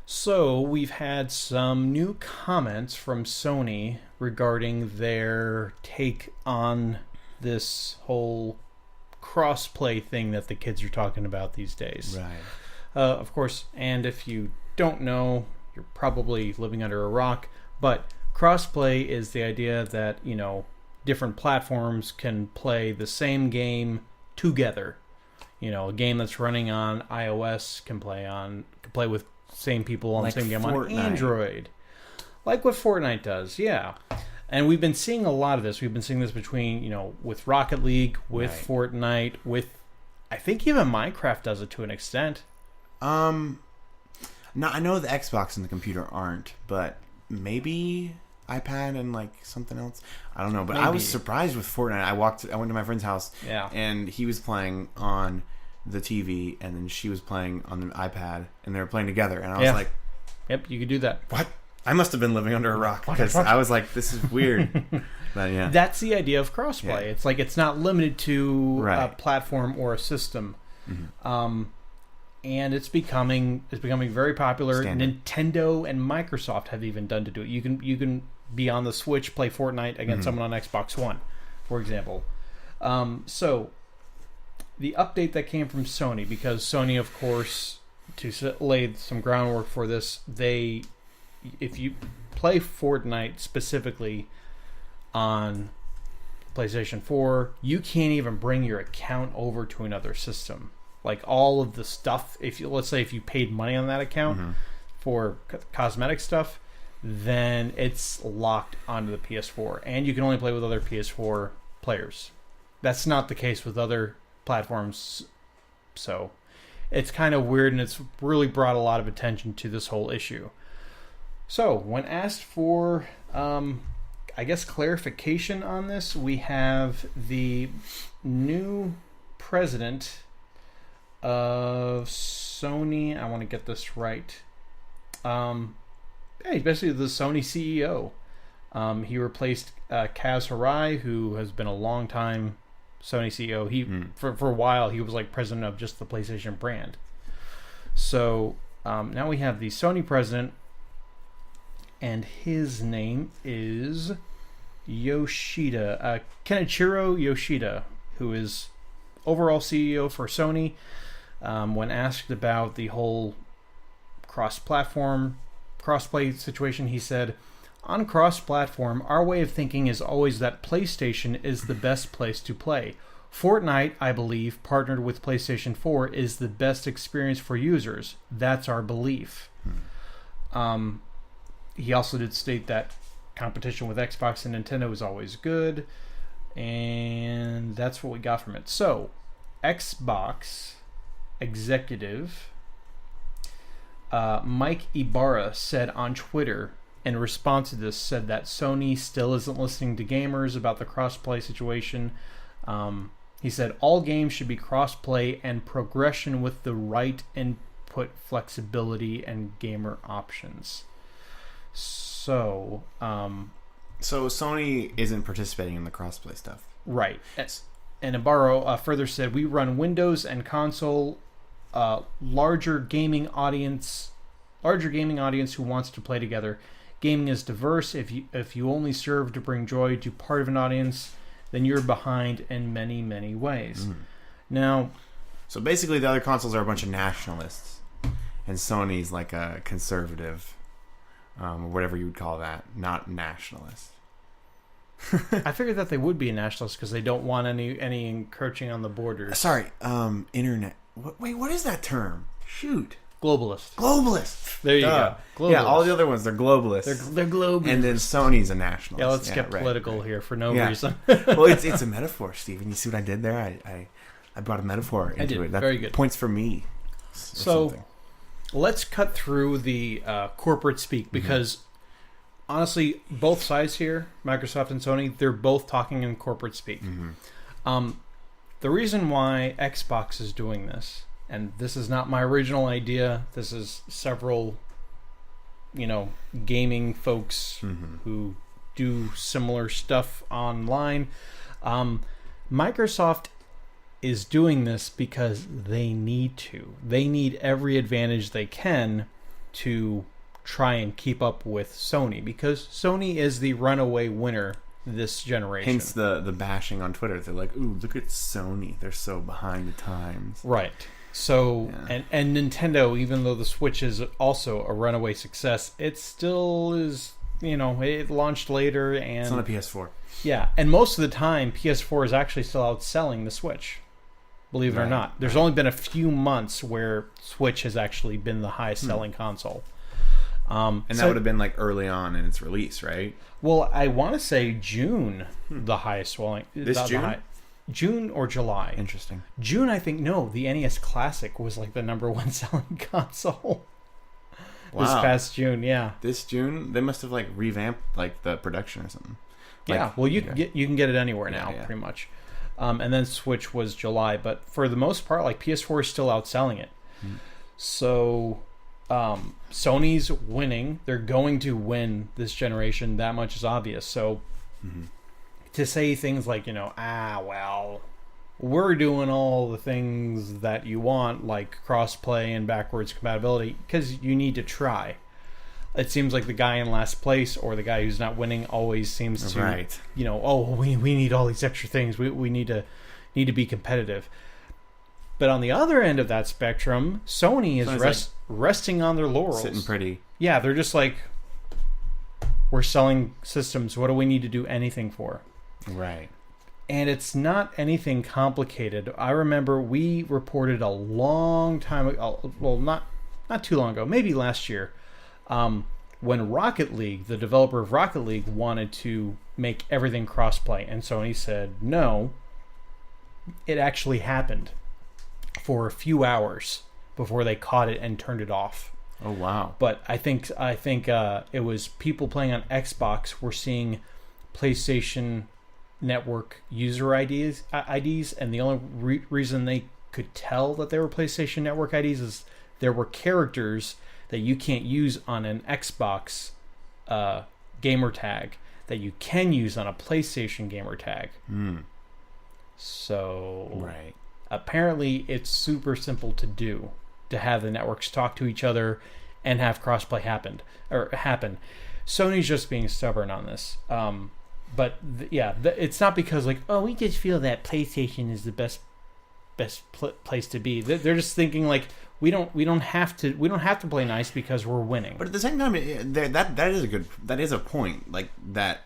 So we've had some new comments from Sony regarding their take on this whole crossplay thing that the kids are talking about these days. Right. Of course, and if you don't know, you're probably living under a rock, but crossplay is the idea that, different platforms can play the same game together. A game that's running on iOS can play with same people on Like the same game Fortnite. on Android. Like what Fortnite does, yeah. And we've been seeing a lot of this. We've been seeing this between, with Rocket League, with Fortnite, with, I think even Minecraft does it to an extent. No, I know the Xbox and the computer aren't, but maybe iPad and like something else. I don't know, but I was surprised with Fortnite. I went to my friend's house, and he was playing on the TV, and then she was playing on the iPad, and they were playing together, and I was like, "Yep, you could do that." What? I must have been living under a rock because I was like, "This is weird." But yeah, that's the idea of crossplay. Yeah. It's like it's not limited to a platform or a system. Mm-hmm. And it's becoming very popular. Standard. Nintendo and Microsoft have even done to do it. You can be on the Switch, play Fortnite against someone on Xbox One, for example. So the update that came from Sony, because Sony, of course, to lay some groundwork for this, if you play Fortnite specifically on PlayStation 4, you can't even bring your account over to another system. Like all of the stuff, let's say if you paid money on that account for cosmetic stuff, then it's locked onto the PS4, and you can only play with other PS4 players. That's not the case with other platforms, so it's kind of weird, and it's really brought a lot of attention to this whole issue. So when asked for, I guess, clarification on this, we have the new president of Sony. I want to get this right. He's basically the Sony CEO. He replaced Kaz Hirai, who has been a long time Sony CEO. He for a while he was like president of just the PlayStation brand. So now we have the Sony president, and his name is Yoshida, Kenichiro Yoshida, who is overall CEO for Sony. When asked about the whole cross-platform, cross-play situation, he said, "On cross-platform, our way of thinking is always that PlayStation is the best place to play. Fortnite, I believe, partnered with PlayStation 4, is the best experience for users. That's our belief." He also did state that competition with Xbox and Nintendo is always good, and that's what we got from it. So, Xbox executive Mike Ibarra said on Twitter, in response to this, said that Sony still isn't listening to gamers about the crossplay situation. He said all games should be crossplay and progression with the right input flexibility and gamer options. So Sony isn't participating in the crossplay stuff, right? And Ibarra further said, "We run Windows and console, larger gaming audience who wants to play together. Gaming is diverse. If you only serve to bring joy to part of an audience, then you're behind in many, many ways." Now, so basically, the other consoles are a bunch of nationalists, and Sony's like a conservative, or whatever you would call that, not nationalist. I figured that they would be a nationalist because they don't want any encroaching on the borders. Sorry, internet. Wait, what is that term? Shoot. Globalist. There you go. Globalist. Yeah, all the other ones, they're globalists. They're globalists. And then Sony's a nationalist. Yeah, let's get political here for no reason. Well, it's a metaphor, Steven. You see what I did there? I brought a metaphor into it. That very good. Points for me. So, let's cut through the corporate speak, because honestly, both sides here, Microsoft and Sony, they're both talking in corporate speak. The reason why Xbox is doing this, and this is not my original idea, this is several, gaming folks who do similar stuff online. Microsoft is doing this because they need to. They need every advantage they can to try and keep up with Sony, because Sony is the runaway winner this generation. Hence the bashing on Twitter. They're like, ooh, look at Sony. They're so behind the times. Right. So, and Nintendo, even though the Switch is also a runaway success, it still is, it launched later. And it's on the PS4. Yeah, and most of the time, PS4 is actually still outselling the Switch. Believe it or not. There's only been a few months where Switch has actually been the highest selling console. And that would have been like early on in its release, right? Well, I want to say June, the highest selling. June? June or July. Interesting. June, I think, no. The NES Classic was like the number one selling console. Wow. This past June, yeah. This June? They must have like revamped like the production or something. Yeah, well, you can get it anywhere now, pretty much. And then Switch was July. But for the most part, like PS4 is still outselling it. So... Sony's winning. They're going to win this generation. That much is obvious. So to say things like, well, we're doing all the things that you want, like crossplay and backwards compatibility, because you need to try. It seems like the guy in last place or the guy who's not winning always seems to, we need all these extra things. We need to be competitive. But on the other end of that spectrum, Sony is resting on their laurels. Sitting pretty. Yeah, they're just like, we're selling systems. What do we need to do anything for? Right. And it's not anything complicated. I remember we reported a long time ago, well, not too long ago, maybe last year, when Rocket League, the developer of Rocket League, wanted to make everything crossplay. And Sony said, no, it actually happened for a few hours before they caught it and turned it off. Oh wow! But I think it was people playing on Xbox were seeing PlayStation Network user IDs, and the only reason they could tell that they were PlayStation Network IDs is there were characters that you can't use on an Xbox gamer tag that you can use on a PlayStation gamer tag. So right. Apparently, it's super simple to do, to have the networks talk to each other and have crossplay happen. Sony's just being stubborn on this. But it's not because we just feel that PlayStation is the best place to be. They're just thinking like we don't have to play nice because we're winning. But at the same time, that is a point like that.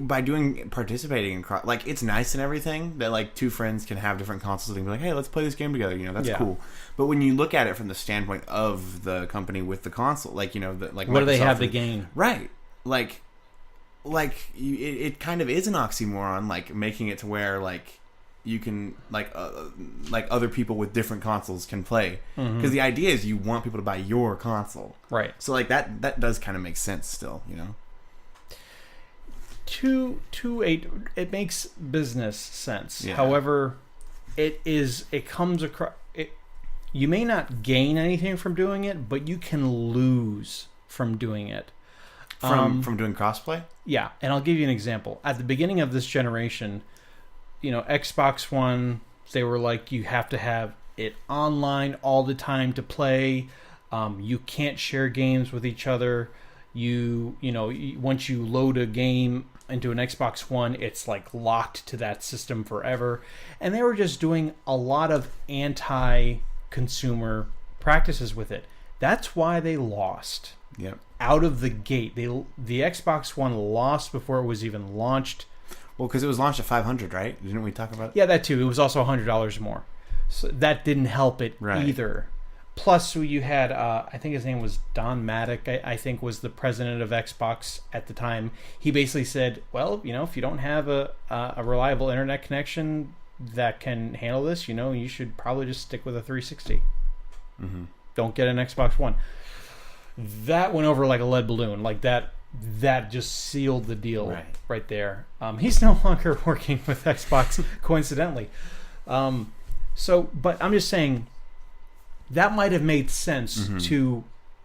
By participating in it's nice and everything that two friends can have different consoles and be like, hey, let's play this game together. That's cool. But when you look at it from the standpoint of the company with the console, what do they have to gain? Right. It kind of is an oxymoron, making it to where you can other people with different consoles can play, because the idea is you want people to buy your console, right? So that does kind of make sense still, It makes business sense. Yeah. However, it comes across. You may not gain anything from doing it, but you can lose from doing it. From doing crossplay? Yeah, and I'll give you an example. At the beginning of this generation, Xbox One, they were like, you have to have it online all the time to play. You can't share games with each other. Once you load a game into an Xbox One, it's locked to that system forever. And they were just doing a lot of anti-consumer practices with it. That's why they lost. Yep. Out of the gate. The Xbox One lost before it was even launched. Well, because it was launched at $500, right? Didn't we talk about it? Yeah, that too. It was also $100 more. So that didn't help it either. Plus, you had, I think his name was Don Maddock, I think was the president of Xbox at the time. He basically said, well, if you don't have a reliable internet connection that can handle this, you should probably just stick with a 360. Mm-hmm. Don't get an Xbox One. That went over like a lead balloon. That just sealed the deal right there. He's no longer working with Xbox, coincidentally. But I'm just saying, that might have made sense to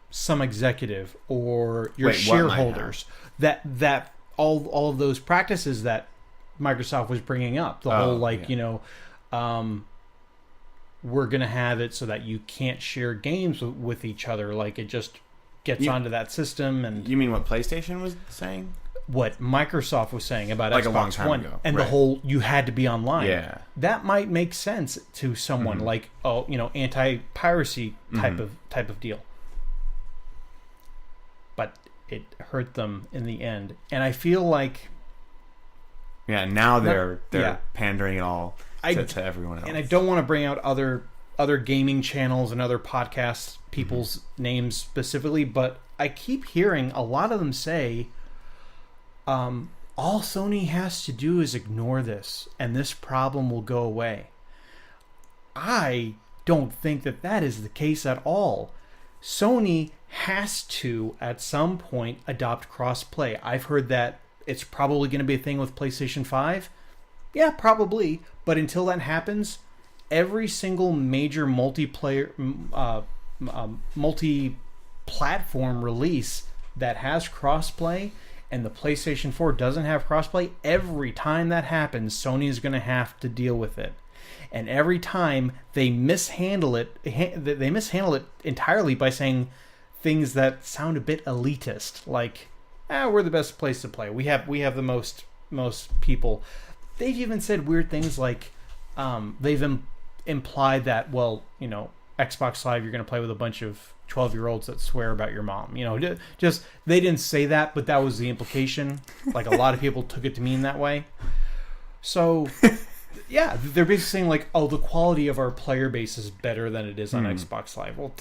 some executive or your shareholders. That all of those practices that Microsoft was bringing up, the whole we're going to have it so that you can't share games with each other. Like, it just gets onto that system. And you mean what PlayStation was saying? What Microsoft was saying about like Xbox a long time One. ago. And the whole, you had to be online. Yeah. That might make sense to someone like, anti-piracy type of deal. But it hurt them in the end. And I feel like... Yeah, now they're pandering it all to everyone else. And I don't want to bring out other gaming channels and other podcasts, people's names specifically, but I keep hearing a lot of them say, all Sony has to do is ignore this, and this problem will go away. I don't think that is the case at all. Sony has to, at some point, adopt crossplay. I've heard that it's probably going to be a thing with PlayStation 5. Yeah, probably. But until that happens, every single major multi-platform release that has crossplay and the PlayStation 4 doesn't have crossplay, every time that happens, Sony is going to have to deal with it. And every time they mishandle it entirely by saying things that sound a bit elitist, like, we're the best place to play. We have the most people. They've even said weird things like, they've implied that, Xbox Live, you're going to play with a bunch of 12-year-olds that swear about your mom. Just, they didn't say that, but that was the implication. Like, a lot of people took it to mean that way. So, yeah, they're basically saying, like, the quality of our player base is better than it is on Xbox Live. Well,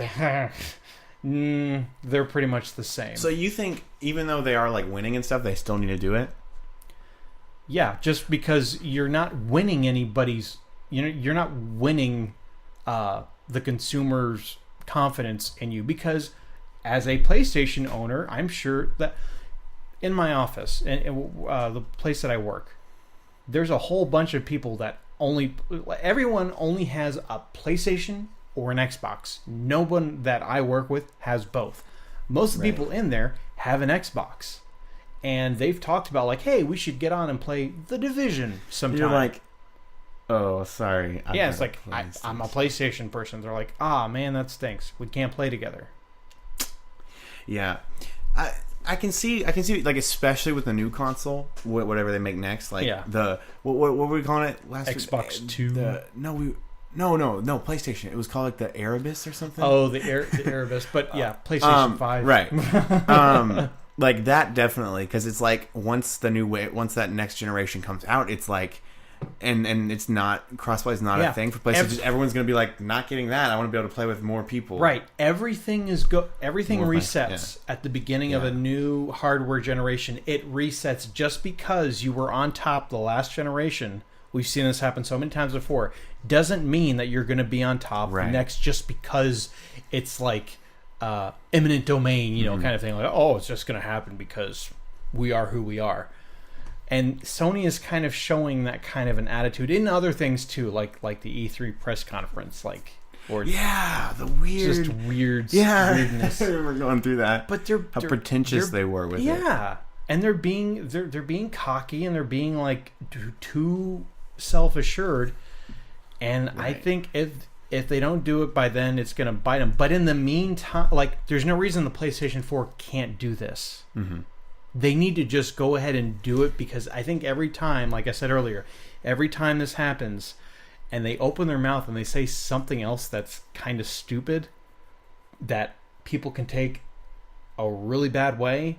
they're pretty much the same. So you think, even though they are, like, winning and stuff, they still need to do it? Yeah, just because you're not winning anybody's... You're not winning the consumer's confidence in you, because as a PlayStation owner, I'm sure that in my office and the place that I work, there's a whole bunch of people that everyone only has a PlayStation or an Xbox. No one that I work with has both. Most of the people in there have an Xbox, and they've talked about, like, hey, we should get on and play The Division sometime. You're like, oh, sorry. It's like, I'm a PlayStation person. They're like, man, that stinks. We can't play together. Yeah. I can see, like, especially with the new console, whatever they make next, like, what were we calling it last Xbox week? 2. No, PlayStation. It was called, like, the Erebus or something. Oh, the Erebus. But, yeah, PlayStation 5. Right. Like, that definitely, because it's like, once that next generation comes out, it's like... And it's not, crossplay is not a thing for PlayStation. Everyone's going to be like, not getting that. I want to be able to play with more people. Right. Everything resets at the beginning of a new hardware generation. It resets just because you were on top the last generation. We've seen this happen so many times before. Doesn't mean that you're going to be on top next just because it's like imminent domain, kind of thing. Like, it's just going to happen because we are who we are. And Sony is kind of showing that kind of an attitude in other things too, like the E3 press conference, the weird, just weirdness. I remember going through that. But how pretentious they were with it. Yeah, and they're being cocky, and they're being like too self-assured. And I think if they don't do it by then, it's going to bite them. But in the meantime, like, there's no reason the PlayStation 4 can't do this. Mm-hmm. They need to just go ahead and do it, because I think every time, like I said earlier, every time this happens and they open their mouth and they say something else that's kind of stupid that people can take a really bad way,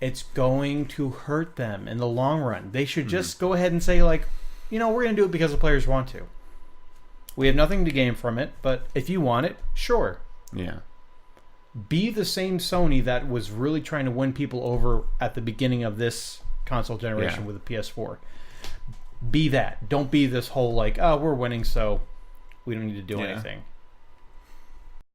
it's going to hurt them in the long run. They should just go ahead and say, like, we're going to do it because the players want to. We have nothing to gain from it, but if you want it, sure. Yeah. Be the same Sony that was really trying to win people over at the beginning of this console generation with the PS4. Be that. Don't be this whole, like, we're winning, so we don't need to do anything.